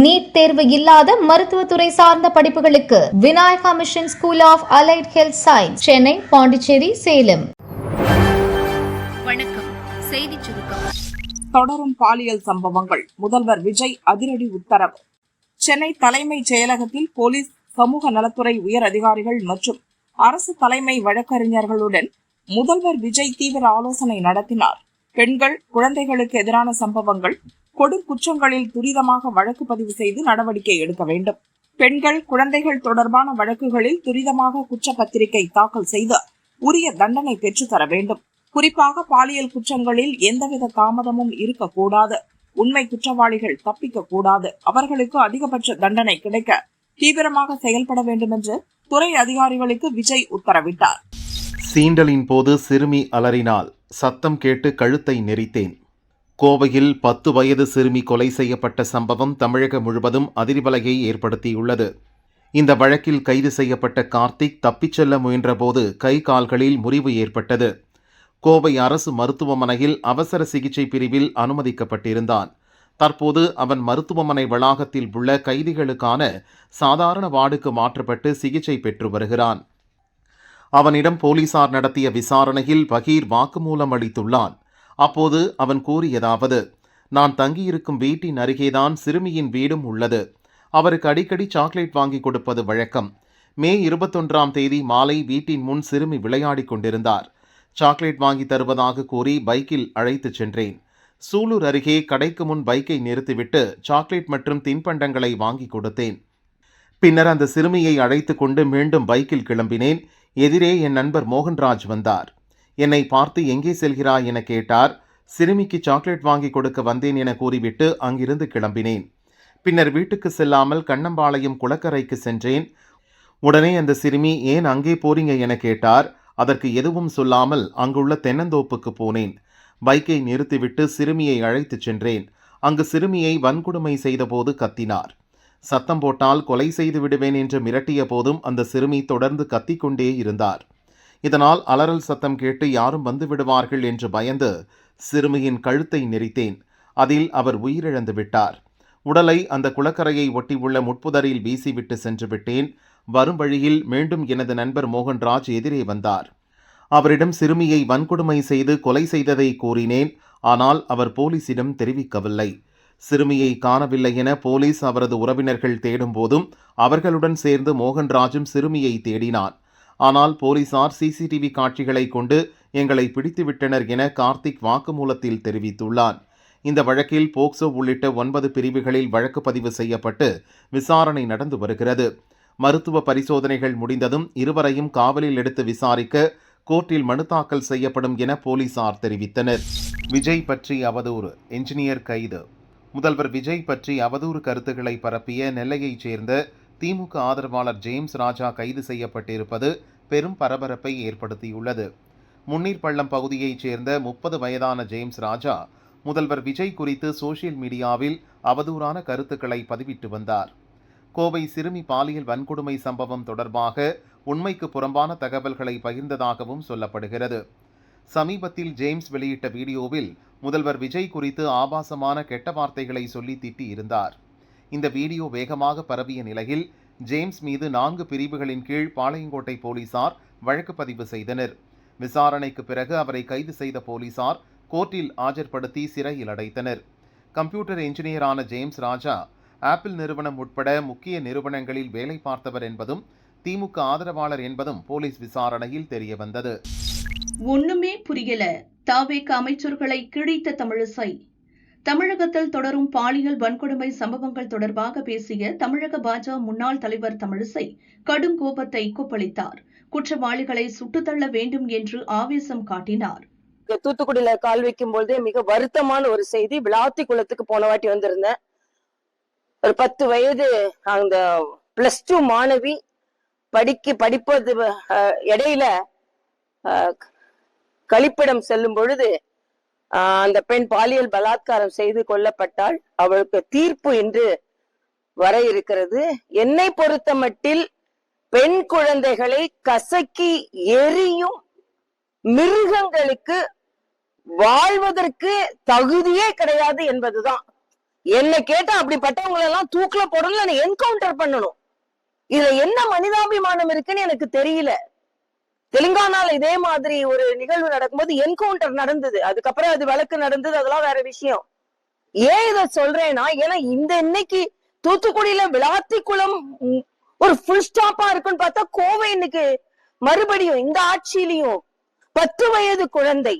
NEET தேர்வு இல்லாத மருத்துவத்துறை சார்ந்த படிப்புகளுக்கு Vinayaka Mission School of Allied Health Science, Chennai, Pondicherry, Salem. வணக்கம். செய்தி சுருக்கம். தொடரும் பாலியல் சம்பவங்கள். முதல்வர் விஜய் அதிரடி உத்தரவு. சென்னை தலைமைச் செயலகத்தில் போலீஸ், சமூக நலத்துறை உயர் அதிகாரிகள் மற்றும் அரசு தலைமை வழக்கறிஞர்களுடன் முதல்வர் விஜய் தீவிர ஆலோசனை நடத்தினார். பெண்கள், குழந்தைகளுக்கு எதிரான சம்பவங்கள், கொடும் குற்றங்களில் துரிதமாக வழக்கு பதிவு செய்து நடவடிக்கை எடுக்க வேண்டும். பெண்கள், குழந்தைகள் தொடர்பான வழக்குகளில் துரிதமாக குற்றப்பத்திரிகை தாக்கல் செய்து உரிய தண்டனை பெற்றுத்தர வேண்டும். குறிப்பாக பாலியல் குற்றங்களில் எந்தவித தாமதமும் இருக்கக்கூடாது. உண்மை குற்றவாளிகள் தப்பிக்க கூடாது. அவர்களுக்கு அதிகபட்ச தண்டனை கிடைக்க தீவிரமாக செயல்பட வேண்டும் என்று துறை அதிகாரிகளுக்கு விஜய் உத்தரவிட்டார். சீண்டலின் போது சிறுமி அலறினால் சத்தம் கேட்டு கழுத்தை நெரித்தேன். கோவையில் 10 வயது சிறுமி கொலை செய்யப்பட்ட சம்பவம் தமிழகம் முழுவதும் அதிர்வலையை ஏற்படுத்தியுள்ளது. இந்த வழக்கில் கைது செய்யப்பட்ட கார்த்திக் தப்பிச் செல்ல முயன்றபோது கை கால்களில் முறிவு ஏற்பட்டது. கோவை அரசு மருத்துவமனையில் அவசர சிகிச்சை பிரிவில் அனுமதிக்கப்பட்டிருந்தான். தற்போது அவன் மருத்துவமனை வளாகத்தில் உள்ள கைதிகளுக்கான சாதாரண வார்டுக்கு மாற்றப்பட்டு சிகிச்சை பெற்று வருகிறான். அவனிடம் போலீசார் நடத்திய விசாரணையில் பகீர் வாக்குமூலம் அளித்துள்ளான். அப்போது அவன் கூறியதாவது: நான் தங்கியிருக்கும் வீட்டின் அருகேதான் சிறுமியின் வீடும் உள்ளது. அவருக்கு அடிக்கடி சாக்லேட் வாங்கி கொடுப்பது வழக்கம். மே 21ஆம் தேதி மாலை வீட்டின் முன் சிறுமி விளையாடிக் கொண்டிருந்தார். சாக்லேட் வாங்கி தருவதாக கூறி பைக்கில் அழைத்துச் சென்றேன். சூலூர் அருகே கடைக்கு முன் பைக்கை நிறுத்திவிட்டு சாக்லேட் மற்றும் தின்பண்டங்களை வாங்கி கொடுத்தேன். பின்னர் அந்த சிறுமியை அழைத்து கொண்டு மீண்டும் பைக்கில் கிளம்பினேன். எதிரே என் நண்பர் மோகன்ராஜ் வந்தார். என்னை பார்த்து எங்கே செல்கிறாய் என கேட்டார். சிறுமிக்கு சாக்லேட் வாங்கி கொடுக்க வந்தேன் என கூறிவிட்டு அங்கிருந்து கிளம்பினேன். பின்னர் வீட்டுக்கு செல்லாமல் கண்ணம்பாளையம் குளக்கரைக்கு சென்றேன். உடனே அந்த சிறுமி ஏன் அங்கே போறீங்க என கேட்டார். அதற்கு எதுவும் சொல்லாமல் அங்குள்ள தென்னந்தோப்புக்கு போனேன். பைக்கை நிறுத்திவிட்டு சிறுமியை அழைத்துச் சென்றேன். அங்கு சிறுமியை வன்கொடுமை செய்தபோது கத்தினார். சத்தம் போட்டால் கொலை செய்து விடுவேன் என்று மிரட்டிய போதும் அந்த சிறுமி தொடர்ந்து கத்திக்கொண்டே இருந்தார். இதனால் அலறல் சத்தம் கேட்டு யாரும் வந்து விடுவார்கள் என்று பயந்து சிறுமியின் கழுத்தை நெரித்தேன். அதில் அவர் உயிரிழந்து விட்டார். உடலை அந்த குளக்கரையை ஒட்டியுள்ள முட்புதரில் வீசிவிட்டு சென்று விட்டேன். வரும் வழியில் மீண்டும் எனது நண்பர் மோகன்ராஜ் எதிரே வந்தார். அவரிடம் சிறுமியை வன்கொடுமை செய்து கொலை செய்ததை கூறினேன். ஆனால் அவர் போலீசிடம் தெரிவிக்கவில்லை. சிறுமியை காணவில்லை என போலீஸ் அவரது உறவினர்கள் தேடும் போதும் அவர்களுடன் சேர்ந்து மோகன்ராஜும் சிறுமியை தேடினான். ஆனால் போலீசார் சிசிடிவி காட்சிகளை கொண்டு எங்களை பிடித்துவிட்டனர் என கார்த்திக் வாக்குமூலத்தில் தெரிவித்துள்ளான். இந்த வழக்கில் போக்சோ உள்ளிட்ட 9 பிரிவுகளில் வழக்கு பதிவு செய்யப்பட்டு விசாரணை நடந்து வருகிறது. மருத்துவ பரிசோதனைகள் முடிந்ததும் இருவரையும் காவலில் எடுத்து விசாரிக்க கோர்ட்டில் மனு தாக்கல் செய்யப்படும் என போலீசார் தெரிவித்தனர். விஜய் பற்றி அவதூறு, என்ஜினியர் கைது. முதல்வர் விஜய் பற்றி அவதூறு கருத்துக்களை பரப்பிய நெல்லையைச் சேர்ந்த திமுக ஆதரவாளர் ஜேம்ஸ் ராஜா கைது செய்யப்பட்டிருப்பது பெரும் பரபரப்பை ஏற்படுத்தியுள்ளது. முன்னீர்பள்ளம் பகுதியைச் சேர்ந்த 30 வயதான ஜேம்ஸ் ராஜா முதல்வர் விஜய் குறித்து சோசியல் மீடியாவில் அவதூறான கருத்துக்களை பதிவிட்டு வந்தார். கோவை சிறுமி பாலியல் வன்கொடுமை சம்பவம் தொடர்பாக உண்மைக்கு புறம்பான தகவல்களை பகிர்ந்ததாகவும் சொல்லப்படுகிறது. சமீபத்தில் ஜேம்ஸ் வெளியிட்ட வீடியோவில் முதல்வர் விஜய் குறித்து ஆபாசமான கெட்ட வார்த்தைகளை சொல்லி திட்டி இருந்தார். இந்த வீடியோ வேகமாக பரவிய நிலையில் ஜேம்ஸ் மீது 4 பிரிவுகளின் கீழ் பாளையங்கோட்டை போலீசார் வழக்கு பதிவு செய்தனர். விசாரணைக்கு பிறகு அவரை கைது செய்த போலீசார் கோர்ட்டில் ஆஜர்படுத்தி சிறையில் அடைத்தனர். கம்ப்யூட்டர் என்ஜினியரான ஜேம்ஸ் ராஜா ஆப்பிள் நிறுவனம் உட்பட முக்கிய நிறுவனங்களில் வேலை பார்த்தவர் என்பதும் திமுக ஆதரவாளர் என்பதும் போலீஸ் விசாரணையில் தெரியவந்தது. ஒண்ணுமே புரியல. தாவேக அமைச்சர்களை கிழித்த தமிழிசை. தமிழகத்தில் தொடரும் பாலியல் வன்கொடுமை சம்பவங்கள் தொடர்பாக பேசிய தமிழக பாஜக முன்னாள் தலைவர் தமிழிசை கடும் கோபத்தை கொப்பளித்தார். குற்றவாளிகளை சுட்டுத்தள்ள வேண்டும் என்று ஆவேசம் காட்டினார். தூத்துக்குடியில கால் வைக்கும் போதே மிக வருத்தமான ஒரு செய்தி. விளாத்தி குளத்துக்கு போன வாட்டி வந்திருந்தேன். ஒரு 10 வயது அந்த +2 மாணவி படிப்பது இடையில கழிப்பிடம் செல்லும் பொழுது அந்த பெண் பாலியல் பலாத்காரம் செய்து கொல்லப்பட்டால் அவளுக்கு தீர்ப்பு இன்று வர இருக்கிறது. என்னை பொறுத்த மட்டில் பெண் குழந்தைகளை கசக்கி எரியும் மிருகங்களுக்கு வாழ்வதற்கு தகுதியே கிடையாது என்பதுதான் என்ன கேட்டா அப்படிப்பட்டவங்களை எல்லாம் தூக்குல போடணும், என்கவுண்டர் பண்ணணும். இதுல என்ன மனிதாபிமானம் இருக்குன்னு எனக்கு தெரியல. தெலுங்கானால இதே மாதிரி ஒரு நிகழ்வு நடக்கும்போது என்கவுண்டர் நடந்தது, அதுக்கப்புறம் அது வழக்கு நடந்தது, அதெல்லாம் வேற விஷயம். ஏன் இத சொல்றேன்னா, ஏன்னா இந்த இன்னைக்கு தூத்துக்குடியில விளாத்திக்குளம் ஒரு ஃபுல் ஸ்டாப்பா இருக்குன்னு பார்த்தா, கோவை இன்னைக்கு மறுபடியும் இந்த ஆட்சியிலையும் 10 வயது குழந்தை,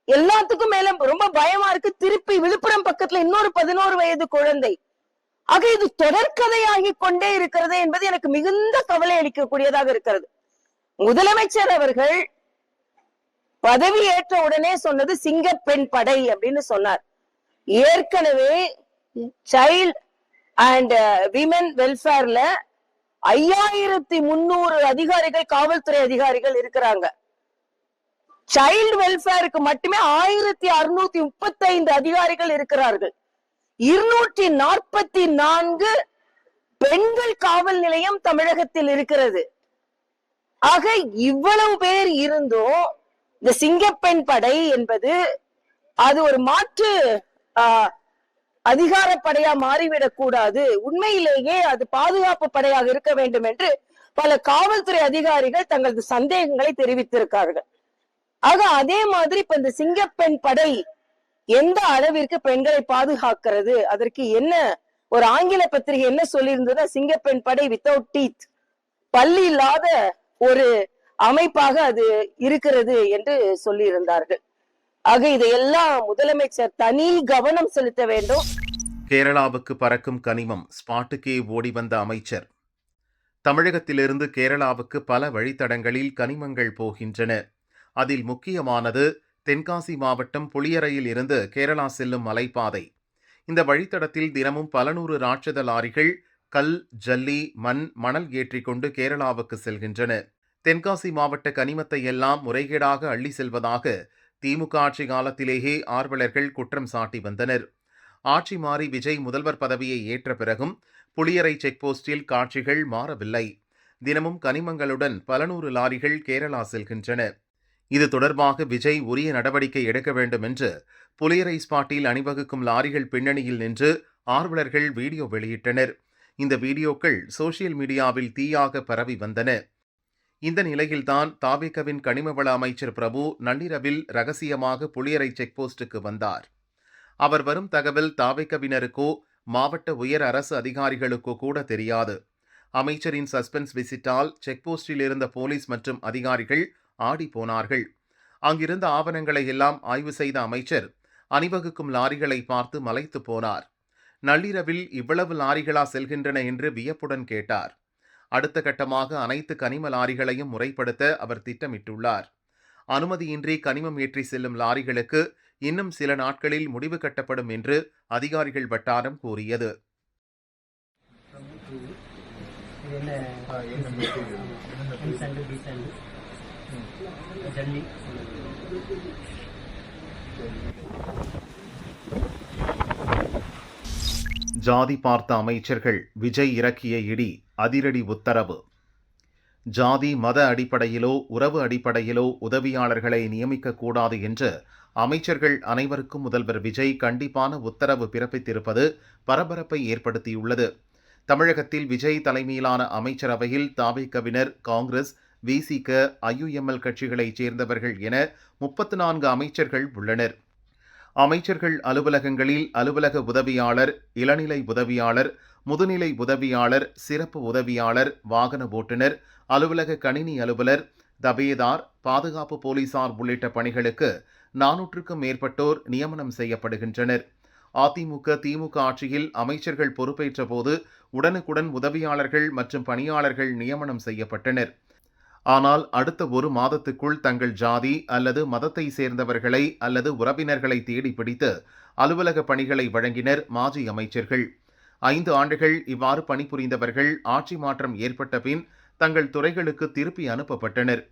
எல்லாத்துக்கும் மேல ரொம்ப பயமா இருக்கு. திருப்பி விழுப்புரம் பக்கத்துல இன்னொரு 11 வயது குழந்தை. ஆக இது தொடர்கதையாகி கொண்டே இருக்கிறது என்பது எனக்கு மிகுந்த கவலை அளிக்கக்கூடியதாக இருக்கிறது. முதலமைச்சர் அவர்கள் பதவி ஏற்ற உடனே சொன்னது சிங்கப்பெண் படை அப்படின்னு சொன்னார். ஏற்கனவே சைல்ட் அண்ட் விமென் வெல்ஃபேர்ல 5300 அதிகாரிகள், காவல்துறை அதிகாரிகள் இருக்கிறாங்க. சைல்டு வெல்ஃபேருக்கு மட்டுமே 1635 அதிகாரிகள் இருக்கிறார்கள். 244 பெண்கள் காவல் நிலையம் தமிழகத்தில் இருக்கிறது. ஆக இவ்வளவு பேர் இருந்தும் இந்த சிங்கப்பெண் படை என்பது அது ஒரு மாற்று அதிகார படையா மாறிவிடக் கூடாது, உண்மையிலேயே அது பாதுகாப்பு படையாக இருக்க வேண்டும் என்று பல காவல்துறை அதிகாரிகள் தங்களது சந்தேகங்களை தெரிவித்திருக்கார்கள். ஆக அதே மாதிரி இப்ப இந்த சிங்கப்பெண் படை எந்த அளவிற்கு பெண்களை பாதுகாக்கிறது, அதற்கு என்ன ஒரு ஆங்கில பத்திரிகை என்ன சொல்லியிருந்தது, சிங்கப்பெண் படை வித்தவுட் டீத், பல்லு இல்லாத ஒரு அமைப்பாக அது இருக்கிறது என்று சொல்லியிருந்தார்கள். ஆக இதையெல்லாம் முதலமைச்சர் தனி கவனம் செலுத்த வேண்டும். கேரளாவுக்கு பறக்கும் கனிமம், ஸ்பாட்டுக்கே ஓடி வந்த அமைச்சர். தமிழகத்திலிருந்து கேரளாவுக்கு பல வழித்தடங்களில் கனிமங்கள் போகின்றன. அதில் முக்கியமானது தென்காசி மாவட்டம் புளியரையில் இருந்து கேரளா செல்லும் மலைப்பாதை. இந்த வழித்தடத்தில் தினமும் பல நூறு ராட்சத லாரிகள் கல், ஜல்லி, மணல் ஏற்றிக்கொண்டு கேரளாவுக்கு செல்கின்றன. தென்காசி மாவட்ட கனிமத்தை எல்லாம் முறைகேடாக அள்ளி செல்வதாக திமுக ஆட்சி காலத்திலேயே ஆர்வலர்கள் குற்றம் சாட்டி வந்தனர். ஆட்சி மாறி விஜய் முதல்வர் பதவியை ஏற்ற பிறகும் புளியரை செக்போஸ்டில் காட்சிகள் மாறவில்லை. தினமும் கனிமங்களுடன் பல நூறு லாரிகள் கேரளா செல்கின்றன. இது தொடர்பாக விஜய் உரிய நடவடிக்கை எடுக்க வேண்டும் என்று புளியரை ஸ்பாட்டில் அணிவகுக்கும் லாரிகள் பின்னணியில் நின்று ஆர்வலர்கள் வீடியோ வெளியிட்டனர். இந்த வீடியோக்கள் சோசியல் மீடியாவில் தீயாக பரவி வந்தன. இந்த நிலையில்தான் தாவேகவின் கனிமவள அமைச்சர் பிரபு நள்ளிரவில் ரகசியமாக புளியரை செக்போஸ்டுக்கு வந்தார். அவர் வரும் தகவல் தாவேகவினருக்கோ மாவட்ட உயர் அரசு அதிகாரிகளுக்கோ கூட தெரியாது. அமைச்சரின் சஸ்பென்ஸ் விசிட்டால் செக்போஸ்டில் இருந்த போலீஸ் மற்றும் அதிகாரிகள் ஆடி போனார்கள். அங்கிருந்த ஆவணங்களை எல்லாம் ஆய்வு செய்த அமைச்சர் அணிவகுக்கும் லாரிகளை பார்த்து மலைத்து போனார். நள்ளிரவில் இவ்வளவு லாரிகளா செல்கின்றன என்று வியப்புடன் கேட்டார். அடுத்த கட்டமாக அனைத்து கனிம லாரிகளையும் முறைப்படுத்த அவர் திட்டமிட்டுள்ளார். அனுமதியின்றி கனிமம் ஏற்றி செல்லும் லாரிகளுக்கு இன்னும் சில நாட்களில் முடிவு கட்டப்படும் என்று அதிகாரிகள் வட்டாரம் கூறியது. ஜாதி பார்த்த அமைச்சர்கள், விஜய் இறக்கிய இடி, அதிரடி உத்தரவு. ஜாதி மத அடிப்படையிலோ உறவு அடிப்படையிலோ உதவியாளர்களை நியமிக்கக்கூடாது என்று அமைச்சர்கள் அனைவருக்கும் முதல்வர் விஜய் கண்டிப்பான உத்தரவு பிறப்பித்திருப்பது பரபரப்பை ஏற்படுத்தியுள்ளது. தமிழகத்தில் விஜய் தலைமையிலான அமைச்சரவையில் தாவேகவினர், காங்கிரஸ், விசிக, ஐயுஎம்எல் கட்சிகளைச் சேர்ந்தவர்கள் என 34 அமைச்சர்கள் உள்ளனர். அமைச்சர்கள் அலுவலகங்களில் அலுவலக உதவியாளர், இளநிலை உதவியாளர், முதுநிலை உதவியாளர், சிறப்பு உதவியாளர், வாகன ஓட்டுநர், அலுவலக கணினி அலுவலர், தபேதார், பாதுகாப்பு போலீசார் உள்ளிட்ட பணிகளுக்கு 400க்கும் மேற்பட்டோர் நியமனம் செய்யப்படுகின்றனர். அதிமுக, திமுக ஆட்சியில் அமைச்சர்கள் பொறுப்பேற்ற போது உடனுக்குடன் உதவியாளர்கள் மற்றும் பணியாளர்கள் நியமனம் செய்யப்பட்டனர். ஆனால் அடுத்த ஒரு மாதத்துக்குள் தங்கள் ஜாதி அல்லது மதத்தை சேர்ந்தவர்களை அல்லது உறவினர்களை தேடி பிடித்து அலுவலக பணிகளை வழங்கினர் மாஜி அமைச்சர்கள். 5 ஆண்டுகள் இவ்வாறு பணிபுரிந்தவர்கள் ஆட்சி மாற்றம் ஏற்பட்ட பின் தங்கள் துறைகளுக்கு திருப்பி அனுப்பப்பட்டனர்.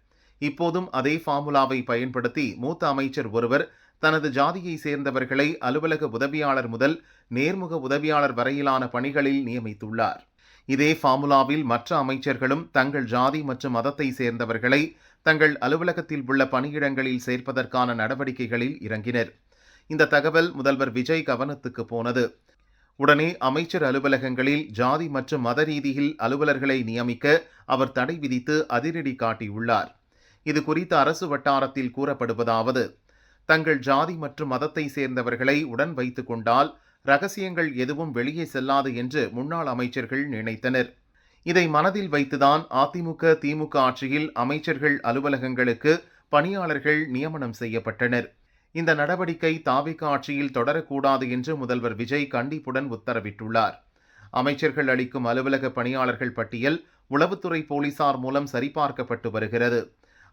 இப்போதும் அதே ஃபார்முலாவை பயன்படுத்தி மூத்த அமைச்சர் ஒருவர் தனது ஜாதியை சேர்ந்தவர்களை அலுவலக உதவியாளர் முதல் நேர்முக உதவியாளர் வரையிலான பணிகளில் நியமித்துள்ளார். இதே ஃபார்முலாவில் மற்ற அமைச்சர்களும் தங்கள் ஜாதி மற்றும் மதத்தை சேர்ந்தவர்களை தங்கள் அலுவலகத்தில் உள்ள பணியிடங்களில் சேர்ப்பதற்கான நடவடிக்கைகளில் இறங்கினர். இந்த தகவல் முதல்வர் விஜய் கவனத்துக்கு போனது. உடனே அமைச்சர் அலுவலகங்களில் ஜாதி மற்றும் மத ரீதியில் அலுவலர்களை நியமிக்க அவர் தடை விதித்து அதிரடி காட்டியுள்ளார். இது குறித்து அரசு வட்டாரத்தில் கூறப்படுவதாவது: தங்கள் ஜாதி மற்றும் மதத்தை சேர்ந்தவர்களை உடன் வைத்துக் கொண்டால் ரகசியங்கள் எதுவும் வெளியே செல்லாது என்று முன்னாள் அமைச்சர்கள் நினைத்தனர். இதை மனதில் வைத்துதான் அதிமுக திமுக ஆட்சியில் அமைச்சர்கள் அலுவலகங்களுக்கு பணியாளர்கள் நியமனம் செய்யப்பட்டனர். இந்த நடவடிக்கை தாவேக ஆட்சியில் தொடரக்கூடாது என்று முதல்வர் விஜய் கண்டிப்புடன் உத்தரவிட்டுள்ளார். அமைச்சர்கள் அளிக்கும் அலுவலக பணியாளர்கள் பட்டியல் உளவுத்துறை போலீசார் மூலம் சரிபார்க்கப்பட்டு வருகிறது.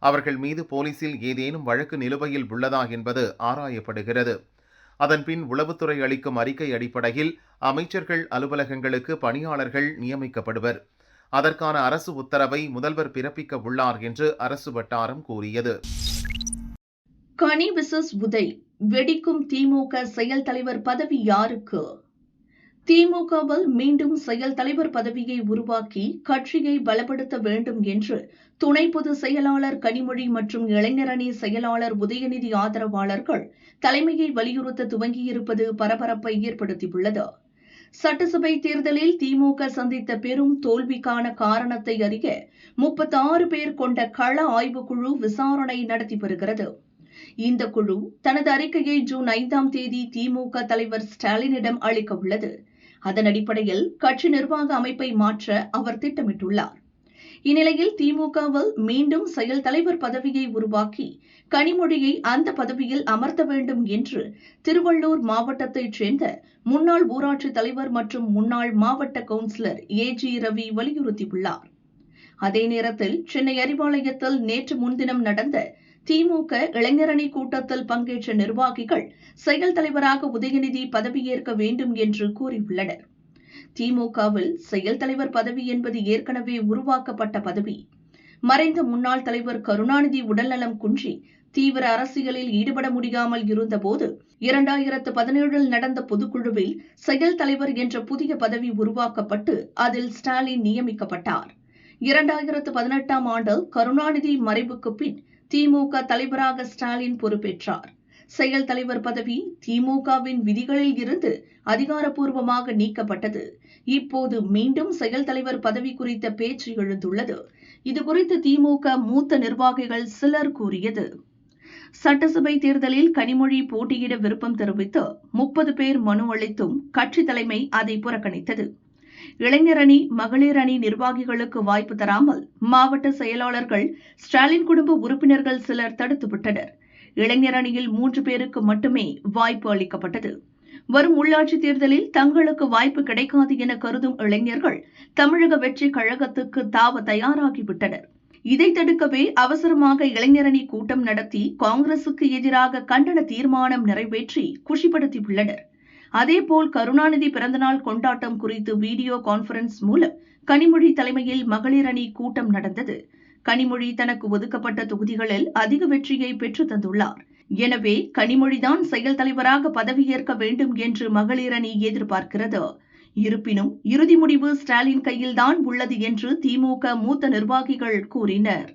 அவர்கள் மீது போலீசில் ஏதேனும் வழக்கு நிலுவையில் உள்ளதா என்பது ஆராயப்படுகிறது. அதன்பின் உளவுத்துறை அளிக்கும் அறிக்கை அடிப்படையில் அமைச்சர்கள் அலுவலகங்களுக்கு பணியாளர்கள் நியமிக்கப்படுவர். அதற்கான அரசு உத்தரவை முதல்வர் பிறப்பிக்க உள்ளார் என்று அரசு வட்டாரம் கூறியது. கனி விசஸ் உதய் வெடிக்கும் திமுக செயல் தலைவர் பதவி யாருக்கு? திமுகவில் மீண்டும் செயல் தலைவர் பதவியை உருவாக்கி கட்சியை பலப்படுத்த வேண்டும் என்று துணை பொதுச் செயலாளர் கனிமொழி மற்றும் இளைஞரணி செயலாளர் உதயநிதி ஆதரவாளர்கள் தலைமையை வலியுறுத்த துவங்கியிருப்பது பரபரப்பை ஏற்படுத்தியுள்ளது. சட்டசபை தேர்தலில் திமுக சந்தித்த பெரும் தோல்விக்கான காரணத்தை அறிய 36 பேர் கொண்ட கள ஆய்வுக்குழு விசாரணை நடத்தி வருகிறது. இந்த குழு தனது அறிக்கையை ஜூன் 5ஆம் தேதி திமுக தலைவர் ஸ்டாலினிடம் அளிக்க உள்ளது. அதன் அடிப்படையில் கட்சி நிர்வாக அமைப்பை மாற்ற அவர் திட்டமிட்டுள்ளார். இந்நிலையில் திமுகவில் மீண்டும் செயல் தலைவர் பதவியை உருவாக்கி கனிமொழியை அந்த பதவியில் அமர்த்த வேண்டும் என்று திருவள்ளூர் மாவட்டத்தைச் சேர்ந்த முன்னாள் ஊராட்சி தலைவர் மற்றும் முன்னாள் மாவட்ட கவுன்சிலர் ஏஜி ரவி வலியுறுத்தியுள்ளார். அதே நேரத்தில் சென்னை அறிவாலயத்தில் நேற்று முன்தினம் நடந்த திமுக இளைஞரணி கூட்டத்தில் பங்கேற்ற நிர்வாகிகள் செயல் தலைவராக உதயநிதி பதவியேற்க வேண்டும் என்று கூறியுள்ளனர். திமுகவில் செயல் தலைவர் பதவி என்பது ஏற்கனவே உருவாக்கப்பட்ட பதவி. மறைந்த முன்னாள் தலைவர் கருணாநிதி உடல்நலம் குன்றி தீவிர அரசியலில் ஈடுபட முடியாமல் இருந்தபோது 2017 நடந்த பொதுக்குழுவில் செயல் தலைவர் என்ற புதிய பதவி உருவாக்கப்பட்டு அதில் ஸ்டாலின் நியமிக்கப்பட்டார். 2018ஆம் ஆண்டில் கருணாநிதி மறைவுக்கு பின் திமுக தலைவராக ஸ்டாலின் பொறுப்பேற்றார். செயல் தலைவர் பதவி திமுகவின் விதிகளில் இருந்து அதிகாரப்பூர்வமாக நீக்கப்பட்டது. இப்போது மீண்டும் செயல் தலைவர் பதவி குறித்த பேச்சு எழுந்துள்ளது. இதுகுறித்து திமுக மூத்த நிர்வாகிகள் சிலர் கூறியது: சட்டசபை தேர்தலில் கனிமொழி போட்டியிட விருப்பம் தெரிவித்து 30 பேர் மனு அளித்தும் கட்சி தலைமை அதை புறக்கணித்தது. இளைஞரணி மகளிர் அணி நிர்வாகிகளுக்கு வாய்ப்பு தராமல் மாவட்ட செயலாளர்கள் ஸ்டாலின் குடும்ப உறுப்பினர்கள் சிலர் தடுத்துவிட்டனர். இளைஞர் அணியில் 3 பேருக்கு மட்டுமே வாய்ப்பு அளிக்கப்பட்டது. வரும் உள்ளாட்சி தேர்தலில் தங்களுக்கு வாய்ப்பு கிடைக்காது என கருதும் இளைஞர்கள் தமிழக வெற்றி கழகத்துக்கு தாவ தயாராகிவிட்டனர். இதை தடுக்கவே அவசரமாக இளைஞரணி கூட்டம் நடத்தி காங்கிரசுக்கு எதிராக கண்டன தீர்மானம் நிறைவேற்றி குஷிப்படுத்தியுள்ளனர். அதேபோல் கருணாநிதி பிறந்தநாள் கொண்டாட்டம் குறித்து வீடியோ கான்பரன்ஸ் மூலம் கனிமொழி தலைமையில் மகளிர் அணி கூட்டம் நடந்தது. கனிமொழி தனக்கு ஒதுக்கப்பட்ட தொகுதிகளில் அதிக வெற்றியை பெற்று தந்துள்ளார். எனவே கனிமொழிதான் செயல் தலைவராக பதவியேற்க வேண்டும் என்று மகளிர் அணி எதிர்பார்க்கிறது. இருப்பினும் இறுதி முடிவு ஸ்டாலின் கையில்தான் உள்ளது என்று திமுக மூத்த நிர்வாகிகள் கூறினர்.